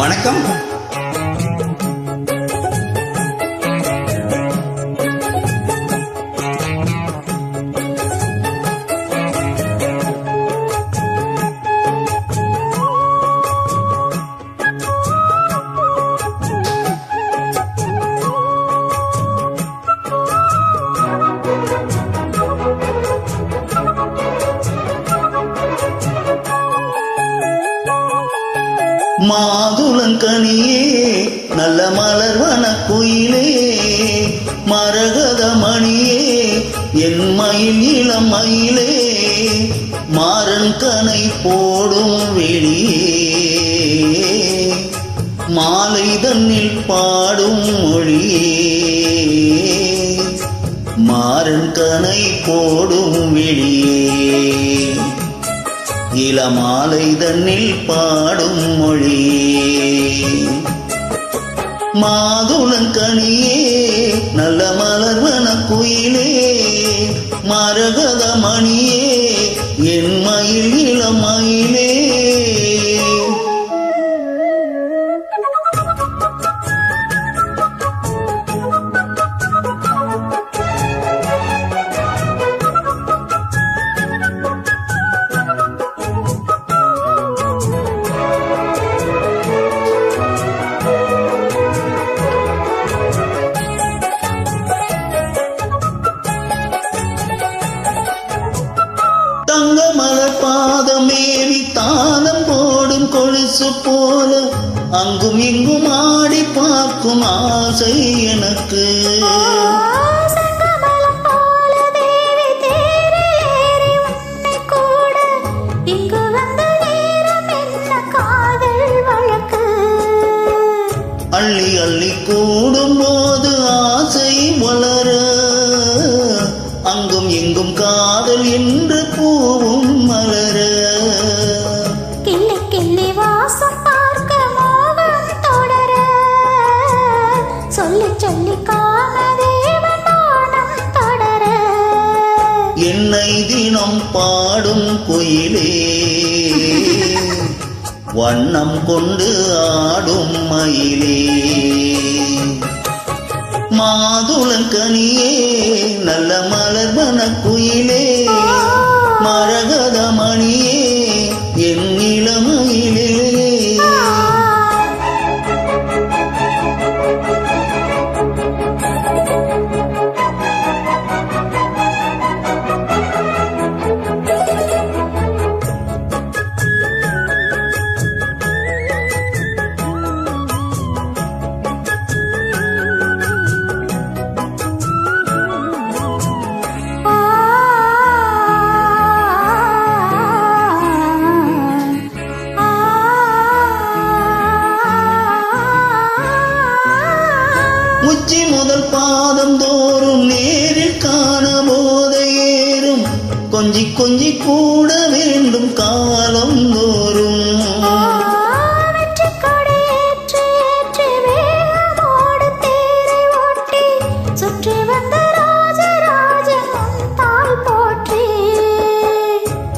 வணக்கம். மாதுளங்கனியே நல்ல மலர்வன குயிலே மரகத மணியே என் மயில் இளம் மயிலே மாறன் கனை போடும் வெளியே மாலை தன்னில் பாடும் மொழியே மாறன் கனை போடும் வெளியே இளமாலை தன்னில் பாடும் மொழி மாதுளங்கனியே நல்ல மலர்வன குயிலே மரகத மணியே என் மயில் இளமயிலே தங்க மலர் பாதமேவி தாளம் போடும் கொலுசு போல அங்கும் இங்கும் ஆடி பார்க்கும் ஆசை எனக்கு. அள்ளி அள்ளி கூடும் போது ஆசை வளர அங்கும் இங்கும் காதல் என்று பூவும் மலர கிள்ளி கிள்ளி வாசம் பார்க்க மோகம் தொடர சொல்லி சொல்லி காமதேவன் நாணம் தொடர என்னை தினம் பாடும் குயிலே வண்ணம் கொண்டு ஆடும் மயிலே மாதுளங்கனியே நல்ல மலர்வன குயிலே மரகத மணியே என் இளமயிலே உச்சி முதல் பாதம் தோறும் நேரில் காண போதையேறும் கொஞ்சி கொஞ்சி கூட வேண்டும் காலம் தோறும்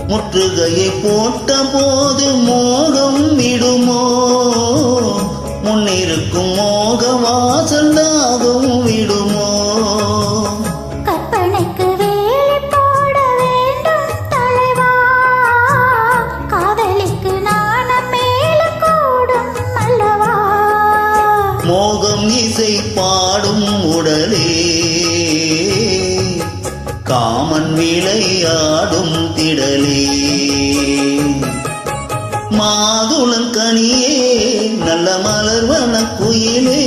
முற்றுகையை போட்ட போது மோகம் விடுமோ முன்னிருக்கும் மோக வாசலாகவும் விடுமோ கற்பனைக்கு வேலை போட வேண்டும் தலைவா காதலிக்கு நாணம் மேல கூடும் அல்லவா மோகம் இசை பாடும் உடலே காமன் விளையாடும் திடலே மாதுளங்கனியே நல்ல மலர்வன குயிலே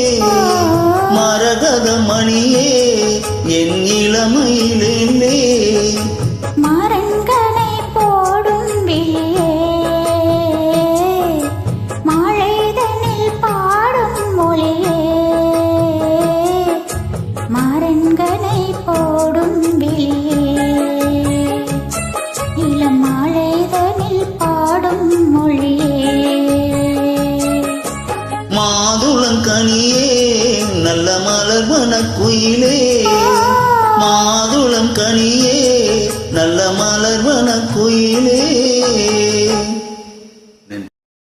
மரகத மணியே என் இளமை